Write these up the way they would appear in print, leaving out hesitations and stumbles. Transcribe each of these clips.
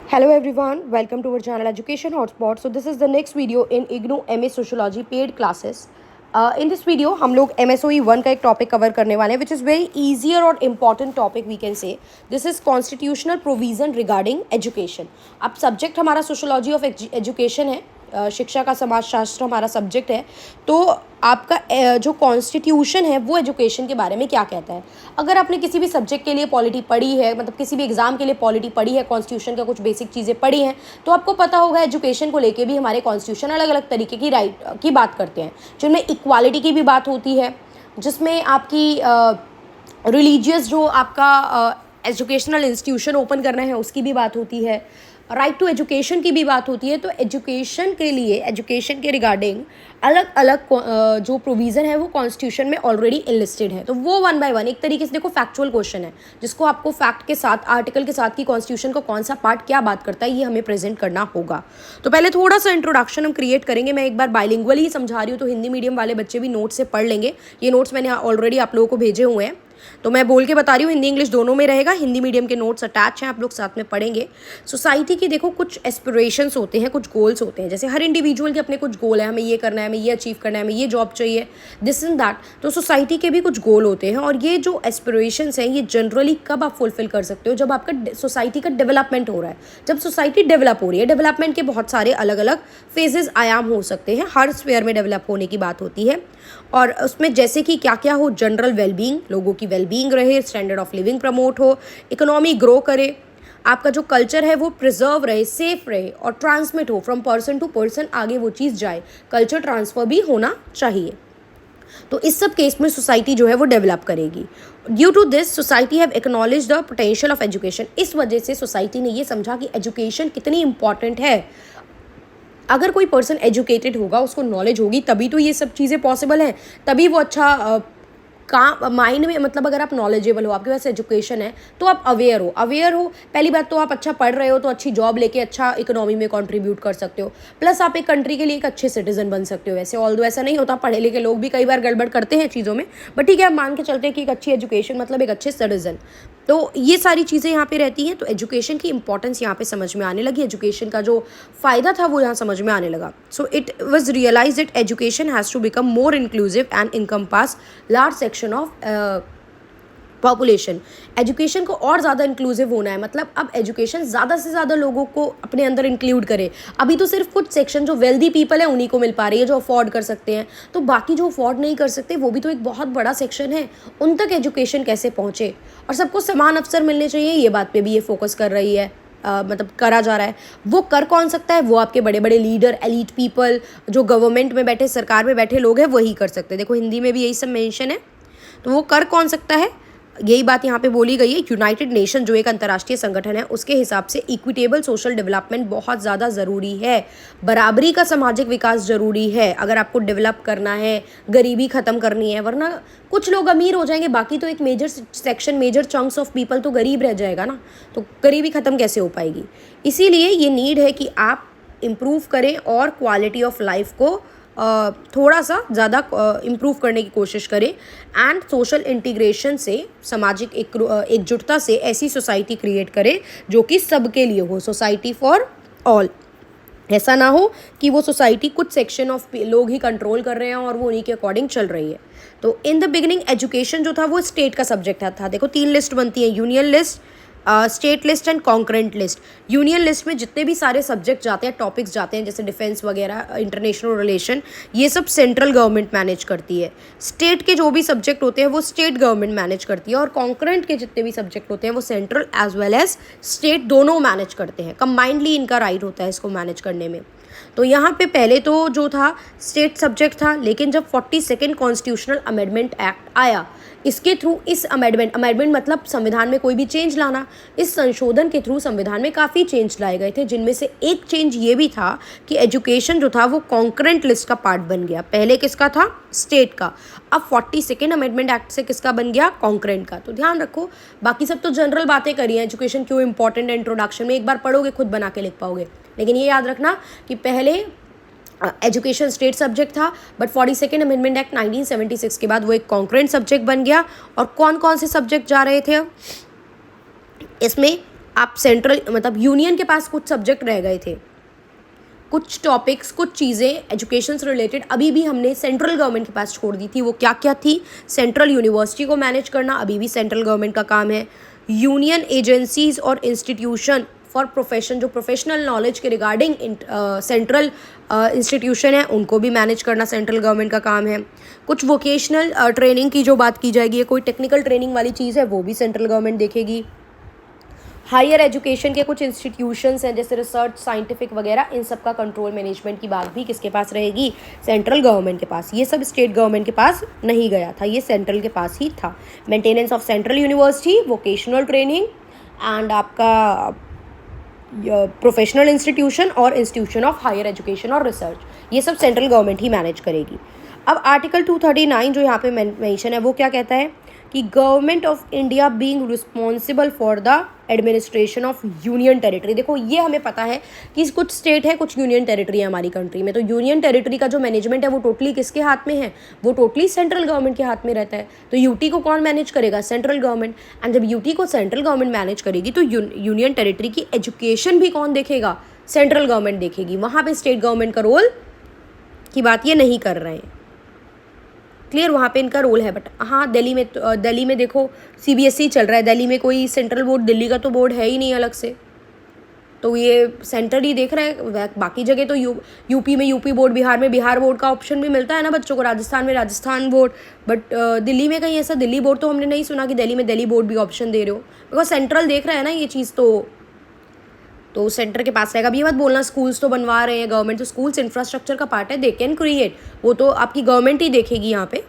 Hello everyone, welcome to our channel Education Hotspot. So this is the next video in IGNOU MA Sociology paid classes. In this video हम लोग MSOE 1 का एक topic cover करने वाले हैं, which is very easier और important topic we can say. This is constitutional provision regarding education. अब subject हमारा सोशोलॉजी ऑफ एजुकेशन है, शिक्षा का समाजशास्त्र हमारा सब्जेक्ट है. तो आपका जो कॉन्स्टिट्यूशन है वो एजुकेशन के बारे में क्या कहता है. अगर आपने किसी भी सब्जेक्ट के लिए पॉलिटी पढ़ी है, मतलब किसी भी एग्जाम के लिए पॉलिटी पढ़ी है, कॉन्स्टिट्यूशन का कुछ बेसिक चीज़ें पढ़ी हैं, तो आपको पता होगा एजुकेशन को लेके भी हमारे कॉन्स्टिट्यूशन अलग अलग तरीके की राइट की बात करते हैं, जिनमें इक्वालिटी की भी बात होती है, जिसमें आपकी रिलीजियस जो आपका एजुकेशनल इंस्टीट्यूशन ओपन करना है उसकी भी बात होती है, राइट टू एजुकेशन की भी बात होती है. तो एजुकेशन के लिए, एजुकेशन के रिगार्डिंग अलग अलग जो प्रोविज़न है वो कॉन्स्टिट्यूशन में ऑलरेडी इनलिस्टेड है. तो वो वन बाय वन एक तरीके से देखो फैक्चुअल क्वेश्चन है, जिसको आपको फैक्ट के साथ, आर्टिकल के साथ कि कॉन्स्टिट्यूशन का कौन सा पार्ट क्या बात करता है, ये हमें प्रेजेंट करना होगा. तो पहले थोड़ा सा इंट्रोडक्शन हम क्रिएट करेंगे. मैं एक बार बाइलिंगुअली ही समझा रही हूँ, तो हिंदी मीडियम वाले बच्चे भी नोट्स से पढ़ लेंगे. ये नोट्स मैंने ऑलरेडी आप लोगों को भेजे हुए हैं, तो मैं बोल के बता रही हूँ, हिंदी इंग्लिश दोनों में रहेगा. हिंदी मीडियम के नोट्स अटैच हैं, आप लोग साथ में पढ़ेंगे. सोसाइटी की देखो कुछ एस्पिरेशंस होते हैं, कुछ गोल्स होते हैं. जैसे हर इंडिविजुअल के अपने कुछ गोल है, हमें ये करना है, हमें ये अचीव करना है, हमें ये जॉब चाहिए, दिस एंड दैट. तो सोसाइटी के भी कुछ गोल होते हैं, और ये जो एस्पिरेशंस हैं ये जनरली कब आप फुलफिल कर सकते हो, जब आपका सोसाइटी का डेवलपमेंट हो रहा है, जब सोसाइटी डेवलप हो रही है. डेवलपमेंट के बहुत सारे अलग अलग फेजेस, आयाम हो सकते हैं, हर स्फेयर में डेवलप होने की बात होती है. और उसमें जैसे कि क्या क्या हो, जनरल वेलबींग, लोगों की वेलबींग रहे, स्टैंडर्ड ऑफ लिविंग प्रमोट हो, इकोनॉमी ग्रो करे, आपका जो कल्चर है वो प्रिजर्व रहे, सेफ रहे, और ट्रांसमिट हो फ्रॉम पर्सन टू पर्सन, आगे वो चीज़ जाए. कल्चर ट्रांसफर भी होना चाहिए. तो इस सब केस में सोसाइटी जो है वो डेवलप करेगी. Due to this society have acknowledge the potential of education. इस वजह से सोसाइटी ने ये समझा कि एजुकेशन कितनी इंपॉर्टेंट है. अगर कोई पर्सन एजुकेटेड होगा, उसको नॉलेज होगी, तभी तो ये सब चीज़ें पॉसिबल हैं, तभी वो अच्छा काम माइंड में, मतलब अगर आप नॉलेजेबल हो, आपके पास एजुकेशन है, तो आप अवेयर हो. पहली बात तो आप अच्छा पढ़ रहे हो, तो अच्छी जॉब लेके अच्छा इकोनॉमी में कंट्रीब्यूट कर सकते हो, प्लस आप एक कंट्री के लिए एक अच्छे सिटीजन बन सकते हो. वैसे ऑल्दो ऐसा नहीं होता, पढ़े लिखे लोग भी कई बार गड़बड़ करते हैं चीज़ों में, बट ठीक है, आप मान के चलते हैं कि एक अच्छी एजुकेशन मतलब एक अच्छे सिटीजन. तो ये सारी चीज़ें यहाँ पे रहती हैं. तो एजुकेशन की इंपॉर्टेंस यहाँ पे समझ में आने लगी, एजुकेशन का जो फ़ायदा था वो यहाँ समझ में आने लगा. So it was realise that education has to become more inclusive and encompass large section of population. Education को और ज़्यादा इंक्लूसिव होना है, मतलब अब एजुकेशन ज़्यादा से ज़्यादा लोगों को अपने अंदर इंक्लूड करे. अभी तो सिर्फ कुछ सेक्शन जो वेल्दी पीपल है उन्हीं को मिल पा रही है, जो अफोर्ड कर सकते हैं. तो बाकी जो अफोर्ड नहीं कर सकते वो भी तो एक बहुत बड़ा सेक्शन है, उन तक एजुकेशन कैसे पहुँचे, और सबको समान अवसर मिलने चाहिए, ये बात पे भी ये फोकस कर रही है. मतलब करा जा रहा है. वो कर कौन सकता है, वो आपके बड़े बड़े लीडर, एलीट पीपल, जो गवर्नमेंट में बैठे, सरकार में बैठे लोग हैं, वही कर सकते हैं. देखो हिंदी में भी यही सब मेंशन है. तो वो कर कौन सकता है, यही बात यहाँ पे बोली गई है. यूनाइटेड नेशन जो एक अंतर्राष्ट्रीय संगठन है, उसके हिसाब से इक्विटेबल सोशल डेवलपमेंट बहुत ज़्यादा ज़रूरी है. बराबरी का सामाजिक विकास ज़रूरी है अगर आपको डेवलप करना है, गरीबी ख़त्म करनी है. वरना कुछ लोग अमीर हो जाएंगे, बाकी तो एक major section, major chunks of people तो गरीब रह जाएगा ना. तो गरीबी ख़त्म कैसे हो पाएगी. इसीलिए ये नीड है कि आप इम्प्रूव करें और क्वालिटी ऑफ लाइफ को थोड़ा सा ज़्यादा इम्प्रूव करने की कोशिश करें. एंड सोशल इंटीग्रेशन से, सामाजिक एकजुटता से ऐसी सोसाइटी क्रिएट करें जो कि सबके लिए हो, सोसाइटी फॉर ऑल. ऐसा ना हो कि वो सोसाइटी कुछ सेक्शन ऑफ लोग ही कंट्रोल कर रहे हैं और वो उन्हीं के अकॉर्डिंग चल रही है. तो इन द बिगिनिंग एजुकेशन जो था वो स्टेट का सब्जेक्ट था. देखो 3 लिस्ट बनती है, union list, state list and concurrent list. Union list में जितने भी सारे सब्जेक्ट जाते हैं, टॉपिक्स जाते हैं, जैसे डिफेंस वगैरह, इंटरनेशनल रिलेशन, ये सब सेंट्रल गवर्नमेंट मैनेज करती है. स्टेट के जो भी सब्जेक्ट होते हैं वो स्टेट गवर्नमेंट मैनेज करती है, और कॉन्करेंट के जितने भी सब्जेक्ट होते हैं वो central as well as state दोनों मैनेज करते हैं. कंबाइंडली इनका राइट होता है इसको मैनेज करने में. तो यहाँ पे पहले तो जो था स्टेट सब्जेक्ट था, लेकिन जब 42nd कॉन्स्टिट्यूशनल अमेंडमेंट एक्ट आया, इसके थ्रू इस अमेंडमेंट मतलब संविधान में कोई भी चेंज लाना, इस संशोधन के थ्रू संविधान में काफ़ी चेंज लाए गए थे, जिनमें से एक चेंज ये भी था कि एजुकेशन जो था वो कॉन्करेंट लिस्ट का पार्ट बन गया. पहले किसका था, स्टेट का. अब 42nd अमेंडमेंट एक्ट से किसका बन गया, कॉन्करेंट का. तो ध्यान रखो, बाकी सब तो जनरल बातें करी हैं, एजुकेशन क्यों इंपॉर्टेंट है इंट्रोडक्शन में, एक बार पढ़ोगे खुद बना के लिख पाओगे. लेकिन ये याद रखना कि पहले एजुकेशन स्टेट सब्जेक्ट था, बट 42nd अमेंडमेंट एक्ट 1976 के बाद वो एक कॉन्करेंट सब्जेक्ट बन गया. और कौन कौन से सब्जेक्ट जा रहे थे इसमें, आप सेंट्रल मतलब यूनियन के पास कुछ सब्जेक्ट रह गए थे, कुछ टॉपिक्स, कुछ चीज़ें एजुकेशन से रिलेटेड अभी भी हमने सेंट्रल गवर्नमेंट के पास छोड़ दी थी। वो क्या क्या थी? सेंट्रल यूनिवर्सिटी को मैनेज करना अभी भी सेंट्रल गवर्नमेंट का काम है। यूनियन एजेंसीज और इंस्टीट्यूशन फॉर प्रोफेशन, जो प्रोफेशनल नॉलेज के रिगार्डिंग सेंट्रल इंस्टीट्यूशन है, उनको भी मैनेज करना सेंट्रल गवर्नमेंट का काम है। कुछ वोकेशनल ट्रेनिंग की जो बात की जाएगी, कोई टेक्निकल ट्रेनिंग वाली चीज़ है, वो भी सेंट्रल गवर्नमेंट देखेगी। हायर एजुकेशन के कुछ इंस्टीट्यूशंस हैं जैसे रिसर्च, साइंटिफिक वगैरह, इन सब का कंट्रोल मैनेजमेंट की बात भी किसके पास रहेगी? सेंट्रल गवर्नमेंट के पास। ये सब स्टेट गवर्नमेंट के पास नहीं गया था, ये सेंट्रल के पास ही था। Maintenance of central university, vocational training and आपका प्रोफेशनल इंस्टीट्यूशन और इंस्टीट्यूशन ऑफ हायर एजुकेशन और रिसर्च, ये सब सेंट्रल गवर्नमेंट ही मैनेज करेगी। अब आर्टिकल 239 जो यहाँ पे मेंशन है, वो क्या कहता है कि government of India being responsible for the administration of union territory. देखो ये हमें पता है कि कुछ स्टेट है, कुछ यूनियन टेरिटरी है हमारी कंट्री में, तो यूनियन टेरिटरी का जो मैनेजमेंट है वो टोटली किसके हाथ में है? वो टोटली सेंट्रल गवर्नमेंट के हाथ में रहता है। तो यूटी को कौन मैनेज करेगा? Central government. एंड जब यूटी को सेंट्रल गवर्नमेंट मैनेज करेगी तो यूनियन टेरिटरी की एजुकेशन भी कौन देखेगा? सेंट्रल गवर्नमेंट देखेगी। वहाँ पर स्टेट गवर्नमेंट का रोल की बात ये नहीं कर रहे हैं। क्लियर? वहाँ पे इनका रोल है। बट हाँ, दिल्ली में देखो सीबीएसई चल रहा है, दिल्ली में कोई सेंट्रल बोर्ड, दिल्ली का तो बोर्ड है ही नहीं अलग से, तो ये सेंटर ही देख रहा है। बाकी जगह तो यूपी में यूपी बोर्ड, बिहार में बिहार बोर्ड का ऑप्शन भी मिलता है ना बच्चों को, राजस्थान में राजस्थान बोर्ड। बट दिल्ली में कहीं ऐसा दिल्ली बोर्ड तो हमने नहीं सुना कि दिल्ली में दिल्ली बोर्ड भी ऑप्शन दे रहे हो, बिकॉज सेंट्रल देख रहा है ना ये चीज़, तो सेंटर के पास रहेगा। अब ये मत बोलना स्कूल्स तो बनवा रहे हैं गवर्नमेंट, तो स्कूल्स इंफ्रास्ट्रक्चर का पार्ट है, दे कैन क्रिएट, वो तो आपकी गवर्नमेंट ही देखेगी यहाँ पे।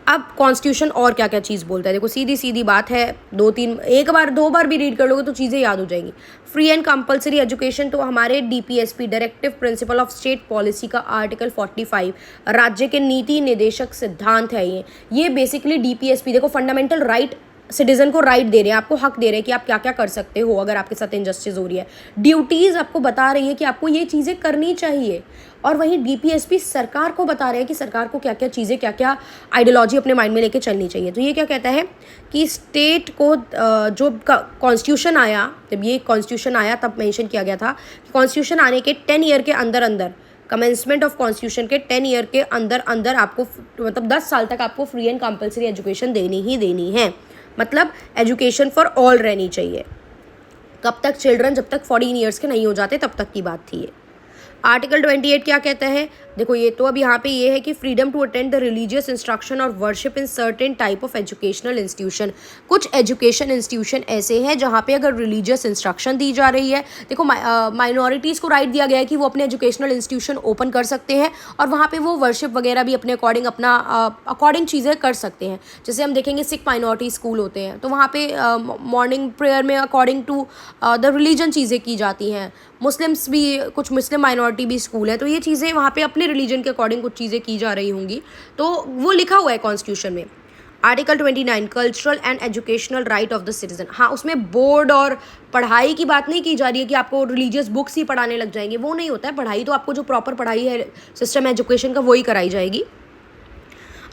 अब कॉन्स्टिट्यूशन और क्या क्या चीज़ बोलता है, देखो सीधी सीधी बात है, दो बार भी रीड कर लोगे तो चीज़ें याद हो जाएंगी। फ्री एंड कंपलसरी एजुकेशन, तो हमारे DPSP directive principle of state policy का आर्टिकल 45 राज्य के नीति निर्देशक सिद्धांत है। ये बेसिकली डीपीएसपी देखो फंडामेंटल राइट, सिटीजन को राइट दे रहे हैं, आपको हक दे रहे हैं कि आप क्या क्या कर सकते हो अगर आपके साथ इनजस्टिस हो रही है। ड्यूटीज़ आपको बता रही है कि आपको ये चीज़ें करनी चाहिए, और वहीं डीपीएसपी सरकार को बता रहे हैं कि सरकार को क्या क्या चीज़ें, क्या क्या आइडियोलॉजी अपने माइंड में लेके चलनी चाहिए। तो ये क्या कहता है कि स्टेट को जो कॉन्स्टिट्यूशन आया, जब ये कॉन्स्टिट्यूशन आया तब मेंशन किया गया था कि कॉन्स्टिट्यूशन आने के 10 ईयर के अंदर अंदर, कमेंसमेंट ऑफ कॉन्स्टिट्यूशन के 10 ईयर के अंदर अंदर आपको मतलब 10 साल तक आपको फ्री एंड कंपलसरी एजुकेशन देनी ही देनी है। मतलब एजुकेशन फॉर ऑल रहनी चाहिए। कब तक? चिल्ड्रन जब तक 14 ईयर्स के नहीं हो जाते तब तक की बात थी ये। आर्टिकल 28 क्या कहता है? देखो ये तो अब यहाँ पे ये है कि freedom to attend the religious instruction और worship in certain type of educational institution. कुछ एजुकेशन इंस्टीट्यूशन ऐसे हैं जहाँ पे अगर रिलीजियस इंस्ट्रक्शन दी जा रही है, देखो माइनॉरिटीज़ को राइट दिया गया है कि वो अपने एजुकेशनल इंस्टीट्यूशन ओपन कर सकते हैं और वहाँ पे वो वर्शिप वगैरह भी अपने अकॉर्डिंग अपना अकॉर्डिंग चीज़ें कर सकते हैं। जैसे हम देखेंगे सिख माइनॉरिटी स्कूल होते हैं, तो वहाँ पे मॉर्निंग प्रेयर में अकॉर्डिंग टू द रिलीजन चीज़ें की जाती हैं। मुस्लिम्स भी, कुछ मुस्लिम माइनॉरिटी भी स्कूल है, तो ये चीज़ें वहाँ पे अपने रिलीजन के अकॉर्डिंग कुछ चीज़ें की जा रही होंगी, तो वो लिखा हुआ है कॉन्स्टिट्यूशन में। Article 29 cultural and educational right of the citizen. हाँ, उसमें बोर्ड और पढ़ाई की बात नहीं की जा रही है कि आपको रिलीजियस बुक्स ही पढ़ाने लग जाएंगे, वो नहीं होता है। पढ़ाई तो आपको जो प्रॉपर पढ़ाई है सिस्टम एजुकेशन का, वही कराई जाएगी।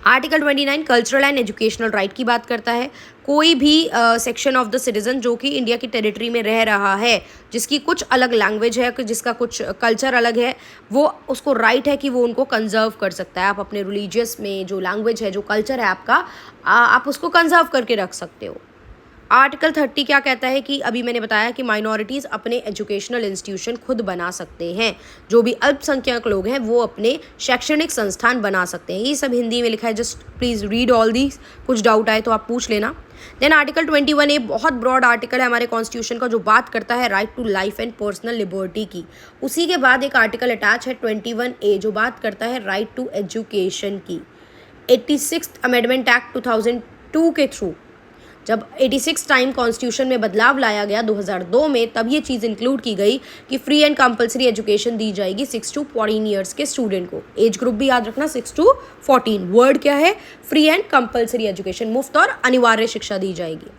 Article 29 cultural and educational right की बात करता है। कोई भी सेक्शन ऑफ द सिटीजन जो कि इंडिया की टेरिटरी में रह रहा है, जिसकी कुछ अलग लैंग्वेज है, जिसका कुछ कल्चर अलग है, वो उसको राइट है कि वो उनको कंजर्व कर सकता है। आप अपने रिलीजियस में जो लैंग्वेज है, जो कल्चर है आपका, आप उसको कंजर्व करके रख सकते हो। आर्टिकल 30 क्या कहता है कि अभी मैंने बताया कि माइनॉरिटीज़ अपने एजुकेशनल इंस्टीट्यूशन खुद बना सकते हैं। जो भी अल्पसंख्यक लोग हैं वो अपने शैक्षणिक संस्थान बना सकते हैं। ये सब हिंदी में लिखा है, just please read all these. कुछ डाउट आए तो आप पूछ लेना। देन आर्टिकल 21 ए बहुत ब्रॉड आर्टिकल है हमारे कॉन्स्टिट्यूशन का, जो बात करता है right to life and personal liberty की। उसी के बाद एक आर्टिकल अटैच है 21 ए, जो बात करता है राइट टू एजुकेशन की। 86th अमेंडमेंट एक्ट 2002 के थ्रू जब 86 टाइम कॉन्स्टिट्यूशन में बदलाव लाया गया 2002 में, तब ये चीज़ इंक्लूड की गई कि फ्री एंड कंपलसरी एजुकेशन दी जाएगी 6 to 14 ईयर्स के स्टूडेंट को। एज ग्रुप भी याद रखना, 6 to 14। वर्ड क्या है? फ्री एंड कंपलसरी एजुकेशन, मुफ्त और अनिवार्य शिक्षा दी जाएगी।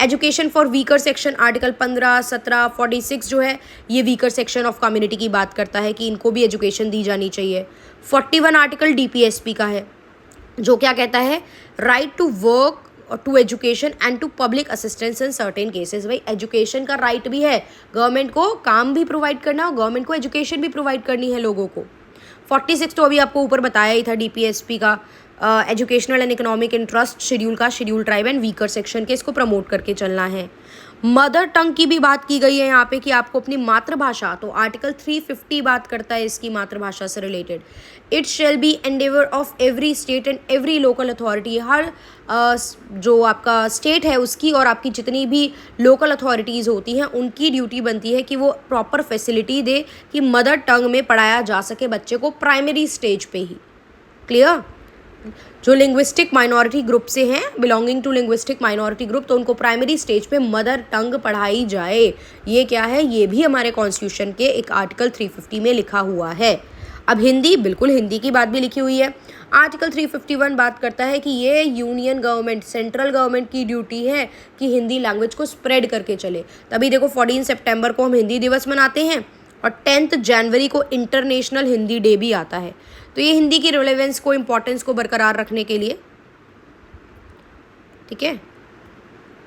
Education for weaker section, article 15, 17, 46 जो है ये वीकर सेक्शन ऑफ कम्युनिटी की बात करता है कि इनको भी एजुकेशन दी जानी चाहिए। 41 आर्टिकल डीपीएसपी का है, जो क्या कहता है? Right to work to education and to public assistance in certain cases. भाई एजुकेशन का राइट भी है, गवर्नमेंट को काम भी प्रोवाइड करना और गवर्नमेंट को एजुकेशन भी प्रोवाइड करनी है लोगों को। 46 तो अभी आपको ऊपर बताया ही था DPSP का, educational and economic interest schedule का, schedule tribe and weaker section के, इसको प्रमोट करके चलना है। मदर टंग की भी बात की गई है यहाँ पे कि आपको अपनी मातृभाषा, तो आर्टिकल 350 बात करता है इसकी मातृभाषा से related. It shall be endeavour of every state and every local authority, हर जो आपका स्टेट है उसकी और आपकी जितनी भी लोकल अथॉरिटीज़ होती हैं उनकी ड्यूटी बनती है कि वो प्रॉपर फैसिलिटी दे कि मदर टंग में पढ़ाया जा सके बच्चे को प्राइमरी स्टेज पे ही। क्लियर? जो लिंग्विस्टिक माइनॉरिटी ग्रुप से हैं, belonging to linguistic minority group, तो उनको प्राइमरी स्टेज पे मदर टंग पढ़ाई जाए। ये क्या है? ये भी हमारे कॉन्स्टिट्यूशन के एक आर्टिकल 350 में लिखा हुआ है। अब हिंदी, बिल्कुल हिंदी की बात भी लिखी हुई है। आर्टिकल 351 बात करता है कि ये यूनियन गवर्नमेंट, सेंट्रल गवर्नमेंट की ड्यूटी है कि हिंदी लैंग्वेज को स्प्रेड करके चले। तभी देखो 14 सितंबर को हम हिंदी दिवस मनाते हैं और 10 जनवरी को इंटरनेशनल हिंदी डे भी आता है। तो ये हिंदी की रिलेवेंस को, इम्पोर्टेंस को बरकरार रखने के लिए। ठीक है,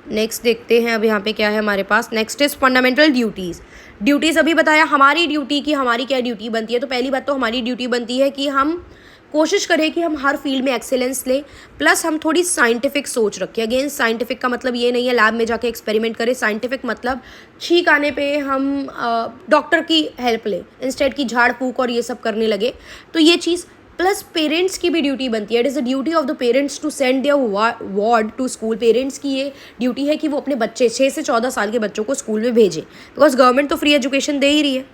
नेक्स्ट देखते हैं अब यहाँ पे क्या है हमारे पास। Next is fundamental duties. Duties अभी बताया, हमारी ड्यूटी की, हमारी क्या ड्यूटी बनती है। तो पहली बात तो हमारी ड्यूटी बनती है कि हम कोशिश करें कि हम हर फील्ड में एक्सेलेंस लें, प्लस हम थोड़ी साइंटिफिक सोच रखें। अगेन साइंटिफिक का मतलब ये नहीं है लैब में जाके एक्सपेरिमेंट करें। साइंटिफिक मतलब छींक आने पे हम डॉक्टर की हेल्प लें इंस्टेड की झाड़ फूक और ये सब करने लगे। तो ये चीज़, प्लस पेरेंट्स की भी ड्यूटी बनती है। It is the duty of the parents to send their ward to school. Parents की ये ड्यूटी है कि वो अपने बच्चे 6 से 14 साल के बच्चों को स्कूल में भेजें, बिकॉज गवर्नमेंट तो फ्री एजुकेशन दे ही रही है।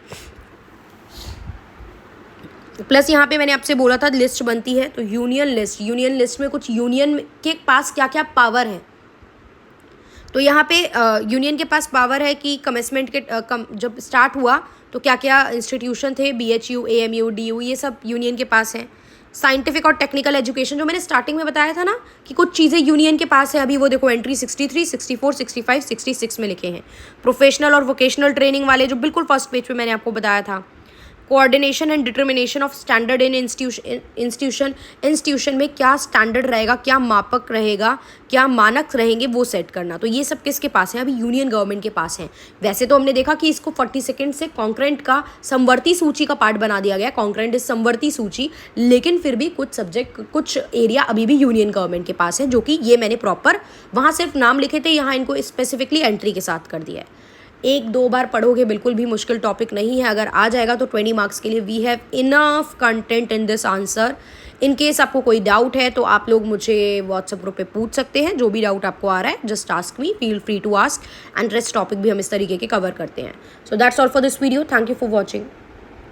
प्लस यहाँ पे मैंने आपसे बोला था लिस्ट बनती है, तो यूनियन लिस्ट, यूनियन लिस्ट में कुछ यूनियन के पास क्या क्या पावर है। तो यहाँ पे यूनियन के पास पावर है कि कमेंसमेंट के जब स्टार्ट हुआ तो क्या क्या इंस्टीट्यूशन थे, BHU, AMU, DU, ये सब यूनियन के पास है। साइंटिफिक और टेक्निकल एजुकेशन, जो मैंने स्टार्टिंग में बताया था ना कि कुछ चीज़ें यूनियन के पास है, अभी वो देखो एंट्री 63, 64, 65, 66 में लिखे हैं। प्रोफेशनल और वोकेशनल ट्रेनिंग वाले जो बिल्कुल फर्स्ट पेज पे मैंने आपको बताया था। Coordination and determination of standard in institution में क्या स्टैंडर्ड रहेगा, क्या मापक रहेगा, क्या मानक रहेंगे, वो सेट करना। तो ये सब किसके पास है? अभी यूनियन गवर्नमेंट के पास है। वैसे तो हमने देखा कि इसको 42 से कॉन्करेंट का समवर्ती सूची का पार्ट बना दिया गया। कॉन्करेंट इज समवर्ती सूची, लेकिन फिर भी कुछ सब्जेक्ट, कुछ एरिया अभी भी यूनियन गवर्नमेंट के पास है, जो कि ये मैंने प्रॉपर वहाँ सिर्फ नाम लिखे थे, यहाँ इनको स्पेसिफिकली एंट्री के साथ कर दिया है। 1-2 बार पढ़ोगे, बिल्कुल भी मुश्किल टॉपिक नहीं है। अगर आ जाएगा तो 20 मार्क्स के लिए we have enough content in this answer. In case आपको कोई डाउट है तो आप लोग मुझे व्हाट्सएप ग्रुप पे पूछ सकते हैं। जो भी डाउट आपको आ रहा है, just ask me, feel free to ask, and rest topic भी हम इस तरीके के कवर करते हैं। So that's all for this video. Thank you for watching.